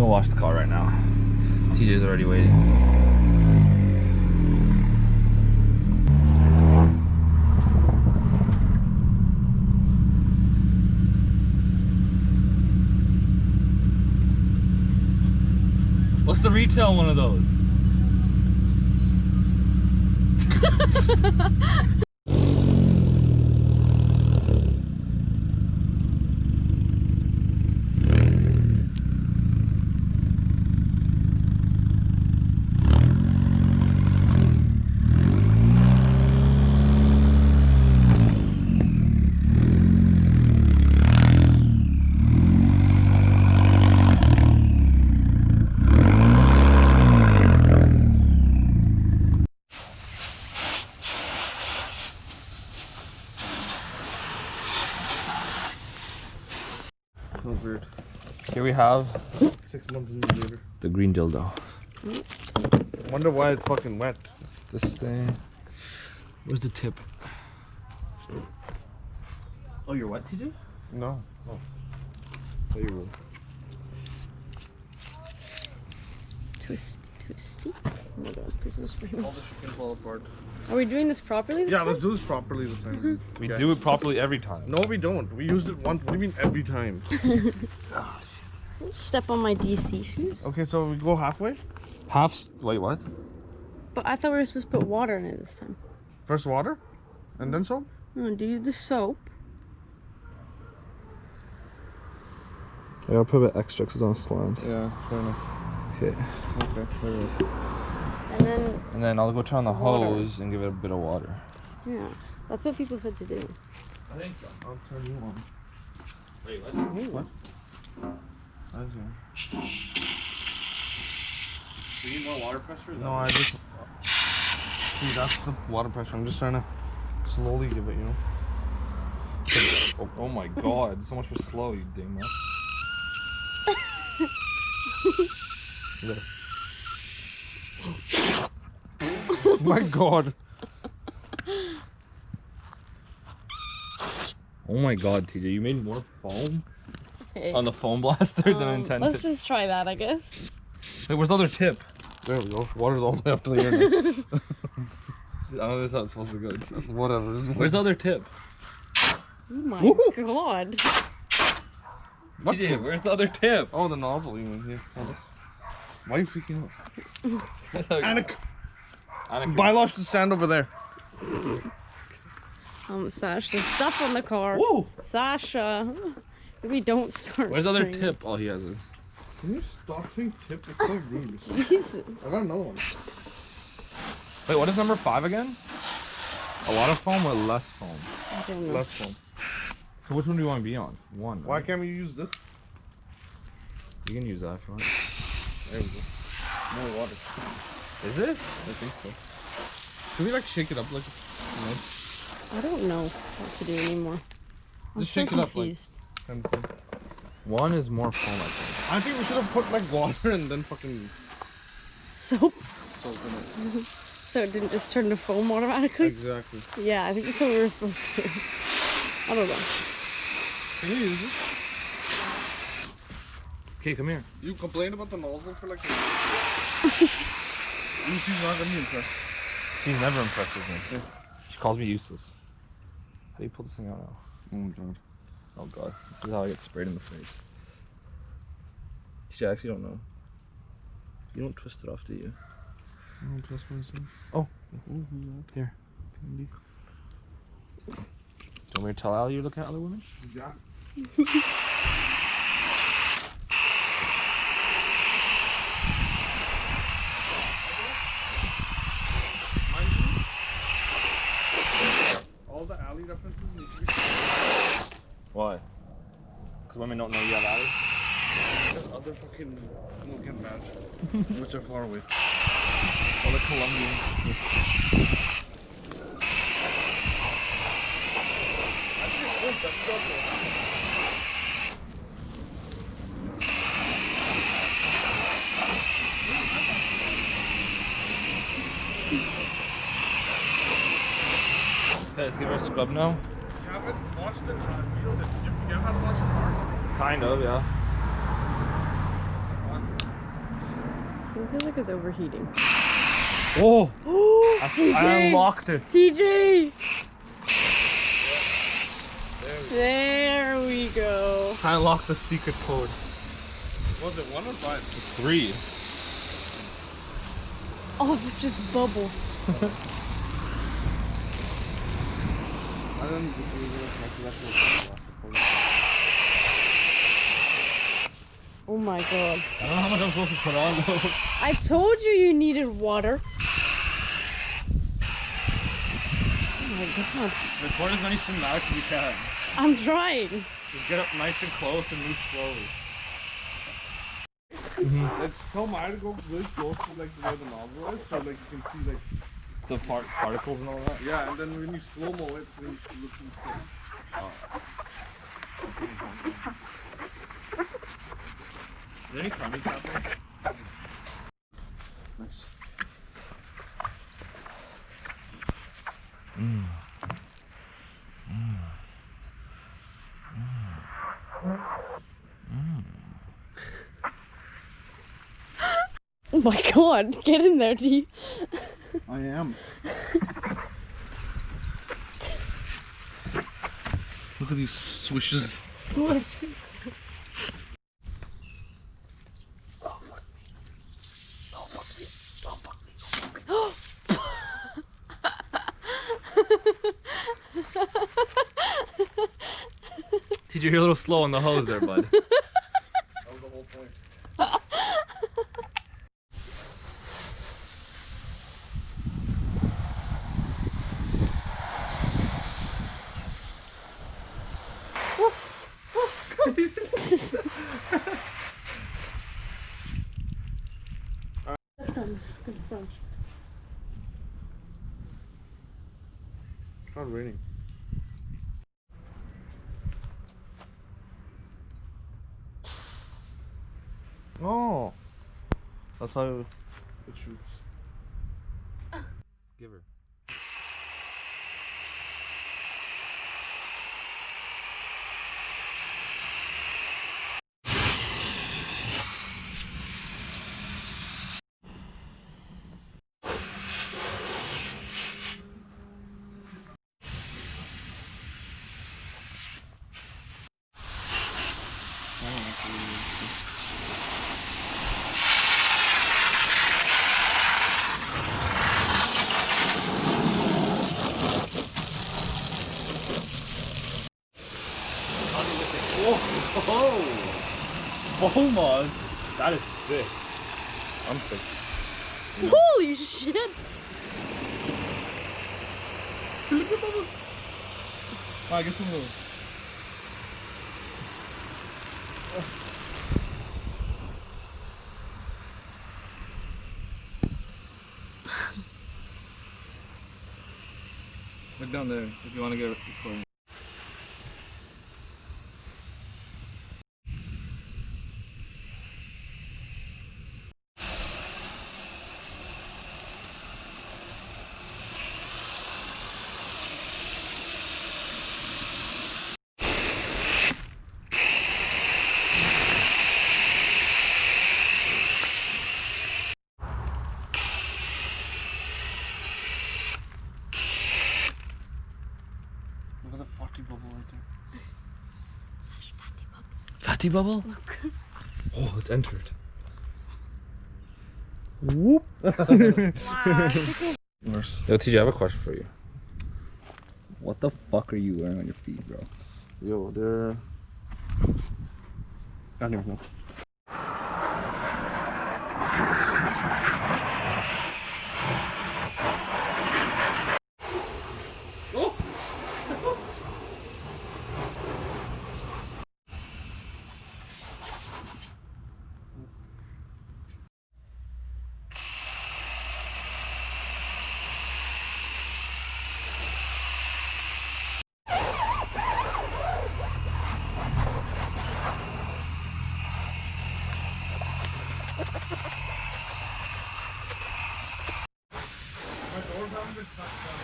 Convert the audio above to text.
go wash the car right now. TJ's already waiting. What's the retail one of those? That's weird. Here we have 6 months later. the green dildo. I wonder why it's fucking wet. This thing. Where's the tip? Oh, you're wet, TJ? No. Oh. There you Twisty. Oh my god, please don't spray me. All the shit can fall apart. Are we doing this properly this time? Let's do this properly this time. We do it properly every time. No, we don't. We used it once. What do you mean every time? Step on my DC shoes. Okay, so we go halfway? Wait, what? But I thought we were supposed to put water in it this time. First water? And then soap? No, do the soap. I gotta put a bit extra because it's on a slant. Yeah, fair enough. Okay. Okay, there we go. And then I'll go turn on the Water. hose and give it a bit of water. yeah, that's what people said to do. I think so. I'll turn you on. Wait, what? What? Okay. Do you need more water pressure? No, I just... See, that's the water pressure. I'm just trying to slowly give it, you know? Oh my god, so much for slow, you dingbat. My god. Oh my god, TJ, you made more foam Hey. on the foam blaster than intended. Let's just try that, I guess. Wait, where's the other tip? There we go. Water's all the way up to the ear now. I don't know this is how it's supposed to go, TJ. Whatever. Where's the other tip? Oh my god. What TJ, tip? where's the other tip? Oh, the nozzle you mean here. Oh, this. Why are you freaking out? Annika. Bylaw should stand over there. Sash, there's stuff on the car. Whoa! Sasha. Maybe don't start. Where's the other spraying. tip? Oh, he has it. Can you stop saying tip? It's so rude. Jesus. I got another one. Wait, what is number 5 again? A lot of foam or less foam? I don't know. Less foam. So which one do you want to be on? One. Why right? can't we use this? You can use that if you want. There we go. More water. Is it? I think so. Should we like shake it up like? You know, I don't know what to do anymore. I'm Just so shake it up, like- confused. kind of thing. One is more foam, I think. I think we should have put like water and then fucking Soap, salt in it. so it didn't just turn to foam automatically. Exactly. Yeah, I think that's what we were supposed to do. I don't know. Can you use it? Okay, come here. You complained about the nozzle for like. Lucy's not gonna be impressed. She's never impressed with me. Yeah. She calls me useless. How do you pull this thing out now? Oh my god. Oh god, this is how I get sprayed in the face. I actually don't know. You don't twist it off, do you? I don't trust myself. Oh, here. Do you want me to tell Al you're looking at other women? Yeah. All the alley references need to be. Why? Because women don't know you have Allie? There's other fucking will get mad, which are far away. All the Colombians. Okay, let's give her a scrub now. You haven't watched the videos. Did you forget how to watch the cars? Kind of, yeah. feel like it's overheating. Oh! TJ! I unlocked it. TJ! There we go. I unlocked the secret code. Was it 1 or 5? It's 3. Oh, this just bubble. Oh my god. I don't know how much I'm supposed to put on though. I told you needed water. Oh my god. Record as many cinematics as you can. I'm trying. Just get up nice and close and move slowly. Let's tell Miah to go really close to like where the nozzle is, so like you can see like The particles and all that. yeah, and then when you slow mo it, then it looks good. Is there any tummies out there? Nice. Oh my god, get in there, D. I am. Look at these swishes. TJ, you're a little slow on the hose there, bud. That was the whole point. Good sponge. It's not raining. Oh, that's how it shoots. Give her. Oh my! That is sick. I'm sick. Holy shit! I guess we'll move. Look down there if you want to get recording. Look at the fatty bubble right there. Fatty bubble? Oh, it's entered. Whoop! Wow. Yo, TJ, I have a question for you. What the fuck are you wearing on your feet, bro? Yo, they're. I don't even know. Oh! My doors haven't been touched down.